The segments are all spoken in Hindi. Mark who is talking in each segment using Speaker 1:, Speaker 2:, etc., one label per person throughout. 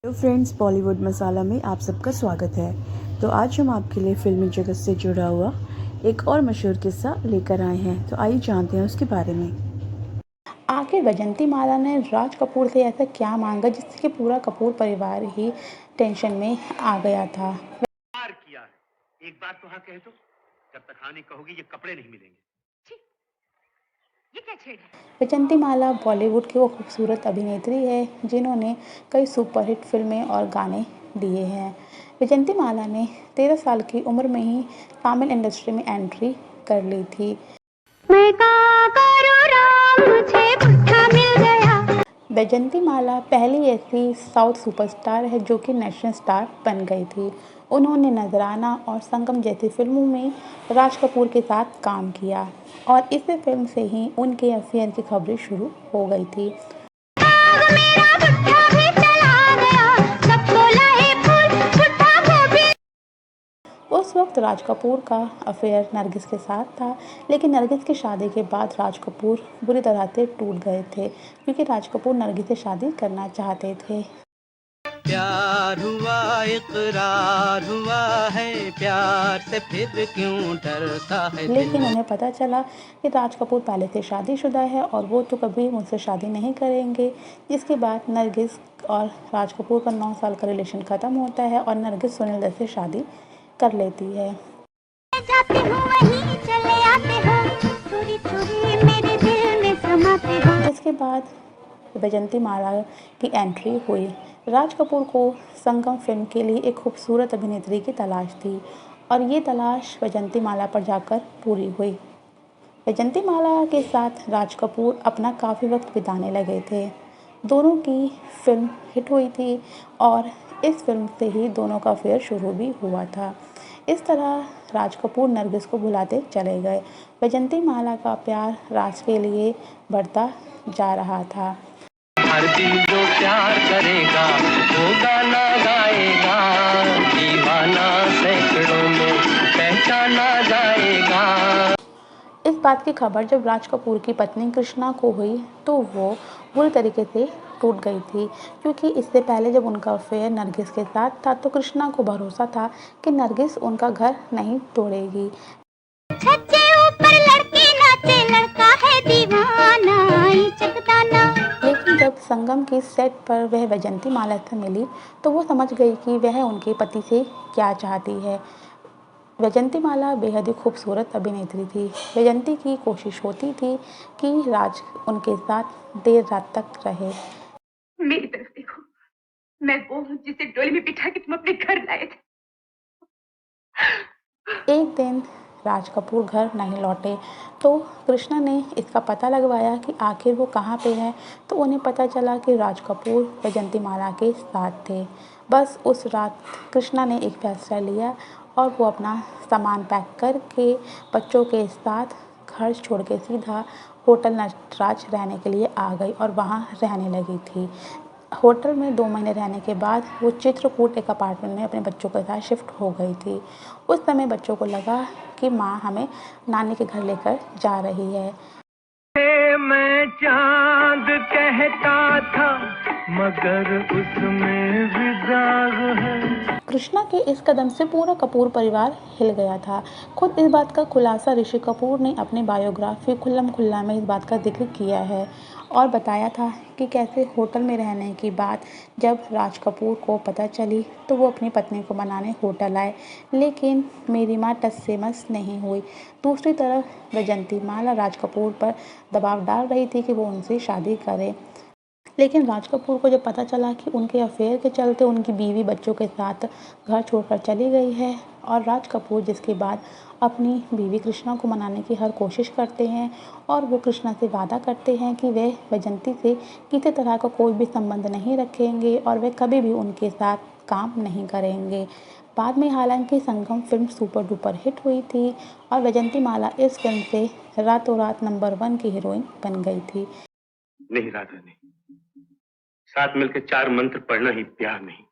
Speaker 1: हेलो फ्रेंड्स, बॉलीवुड मसाला में आप सबका स्वागत है। तो आज हम आपके लिए फिल्मी जगत से जुड़ा हुआ एक और मशहूर किस्सा लेकर आए हैं। तो आइए जानते हैं उसके बारे में।
Speaker 2: आखिर वैजंती माला ने राज कपूर से ऐसा क्या मांगा जिससे पूरा कपूर परिवार ही टेंशन में आ गया था।
Speaker 3: प्यार किया है। एक बात तो हाँ कह दो, जब तक हाँ नहीं कहोगी ये कपड़े नहीं मिलेंगे। छी, ये क्या छेड़ है?
Speaker 2: वैजंती माला बॉलीवुड की वो खूबसूरत अभिनेत्री है जिन्होंने कई सुपरहिट फिल्में और गाने दिए हैं। वैजंती माला ने 13 साल की उम्र में ही तमिल इंडस्ट्री में एंट्री कर ली थी। मैं का करूं राम, मुझे बुढ़ा मिल गया। वैजंती माला पहली ऐसी साउथ सुपरस्टार है जो कि नेशनल स्टार बन गई थी। उन्होंने नजराना और संगम जैसी फिल्मों में राज कपूर के साथ काम किया और इस फिल्म से ही उनके अफेयर की खबरें शुरू हो गई थी। उस वक्त राज कपूर का अफेयर नरगिस के साथ था, लेकिन नरगिस की शादी के बाद राज कपूर बुरी तरह से टूट गए थे क्योंकि राज कपूर नरगिस से शादी करना चाहते थे।
Speaker 4: प्यार हुआ इकरार हुआ है, प्यार से फिर क्यों डरता है दिल।
Speaker 2: लेकिन उन्हें पता चला कि राज कपूर पहले से शादीशुदा है और वो तो कभी मुझसे शादी नहीं करेंगे। जिसके बाद नरगिस और राज कपूर का 9 साल का रिलेशन ख़त्म होता है और नरगिस सुनील दत्त से शादी कर लेती है। जाते हो वहीं चले आते हो, चोरी चोरी मेरे दिल में समाते हो। जिसके बाद वैजंती माला की एंट्री हुई। राज कपूर को संगम फिल्म के लिए एक खूबसूरत अभिनेत्री की तलाश थी और ये तलाश वैजंती माला पर जाकर पूरी हुई। वैजंती माला के साथ राज कपूर अपना काफ़ी वक्त बिताने लगे थे। दोनों की फिल्म हिट हुई थी और इस फिल्म से ही दोनों का अफेयर शुरू भी हुआ था। इस तरह राज कपूर नरगिस को भुलाते चले गए। वैजंती माला का प्यार राज के लिए बढ़ता जा रहा था।
Speaker 4: हर दिल जो प्यार करेगा वो गाना गाएगा, दीवाना सैकड़ों में पहचाना जाएगा।
Speaker 2: इस बात की खबर जब राज कपूर की पत्नी कृष्णा को हुई तो वो बुरी तरीके से टूट गई थी क्योंकि इससे पहले जब उनका अफेयर नरगिस के साथ था तो कृष्णा को भरोसा था कि नरगिस उनका घर नहीं तोड़ेगी। लेकिन जब संगम की सेट पर वह वैजंती माला से मिली तो वो समझ गई कि वह उनके पति से क्या चाहती है। वैजंती माला बेहद ही खूबसूरत अभिनेत्री थी। वैजंती की कोशिश होती थी कि राज उनके साथ देर रात तक रहे।
Speaker 5: मेरी तरफ देखो, मैं वो हूँ जिसे डोली में बिठा के तुम अपने घर लाए थे।
Speaker 2: एक दिन राज कपूर घर नहीं लौटे तो कृष्णा ने इसका पता लगवाया कि आखिर वो कहाँ पे है तो उन्हें पता चला कि राज कपूर वैजंती माला के साथ थे। बस उस रात कृष्णा ने एक फैसला लिया और वो अपना सामान पैक करके बच्चों के साथ घर छोड़ के सीधा होटल नटराज रहने के लिए आ गई और वहाँ रहने लगी थी। होटल में 2 महीने रहने के बाद वो चित्रकूट एक अपार्टमेंट में अपने बच्चों के साथ शिफ्ट हो गई थी। उस समय बच्चों को लगा कि माँ हमें नानी के घर लेकर जा रही है।
Speaker 4: मैं चांद कहता था मगर उसमें भी दाग है।
Speaker 2: कृष्णा के इस कदम से पूरा कपूर परिवार हिल गया था। खुद इस बात का खुलासा ऋषि कपूर ने अपनी बायोग्राफी खुल्लम खुल्ला में इस बात का जिक्र किया है और बताया था कि कैसे होटल में रहने की बात जब राज कपूर को पता चली तो वो अपनी पत्नी को मनाने होटल आए, लेकिन मेरी माँ टस से मस नहीं हुई। दूसरी तरफ वैजंती माला राज कपूर पर दबाव डाल रही थी कि वो उनसे शादी करे, लेकिन राज कपूर को जब पता चला कि उनके अफेयर के चलते उनकी बीवी बच्चों के साथ घर छोड़कर चली गई है और राज कपूर जिसके बाद अपनी बीवी कृष्णा को मनाने की हर कोशिश करते हैं और वो कृष्णा से वादा करते हैं कि वे वैजंती से किसी तरह का कोई भी संबंध नहीं रखेंगे और वे कभी भी उनके साथ काम नहीं करेंगे। बाद में हालांकि संगम फिल्म सुपर डुपर हिट हुई थी और वैजंती माला इस फिल्म से रातों रात नंबर 1 की हीरोइन बन गई थी।
Speaker 3: नहीं राधा नहीं, साथ मिलकर 4 मंत्र पढ़ना ही प्यार नहीं।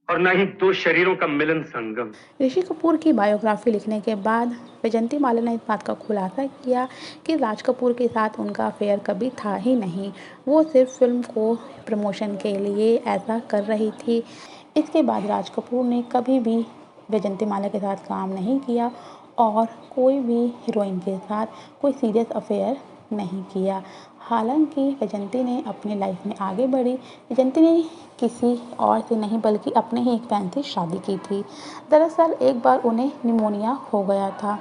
Speaker 3: और न ही दो शरीरों का मिलन संगम।
Speaker 2: ऋषि कपूर की बायोग्राफी लिखने के बाद वैजंती माला ने इस बात का खुलासा किया कि राज कपूर के साथ उनका अफेयर कभी था ही नहीं, वो सिर्फ फिल्म को प्रमोशन के लिए ऐसा कर रही थी। इसके बाद राज कपूर ने कभी भी वैजंती माला के साथ काम नहीं किया और कोई भी हीरोइन के साथ कोई सीरियस अफेयर नहीं किया। हालांकि वैजंती ने अपनी लाइफ में आगे बढ़ी। वैजंती ने किसी और से नहीं बल्कि अपने ही एक फैन से शादी की थी। दरअसल एक बार उन्हें निमोनिया हो गया था।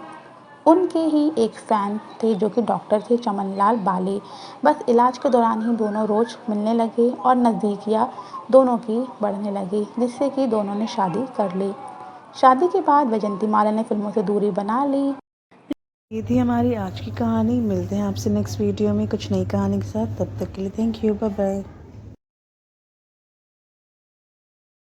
Speaker 2: उनके ही एक फ़ैन थे जो कि डॉक्टर थे, चमनलाल बाली। बस इलाज के दौरान ही दोनों रोज़ मिलने लगे और नज़दीकियाँ दोनों की बढ़ने लगी, जिससे कि दोनों ने शादी कर ली। शादी के बाद वैजंती माला ने फिल्मों से दूरी बना ली।
Speaker 1: ये थी हमारी आज की कहानी। मिलते हैं आपसे नेक्स्ट वीडियो में कुछ नई कहानी के साथ। तब तक के लिए थैंक यू, बाय बाय।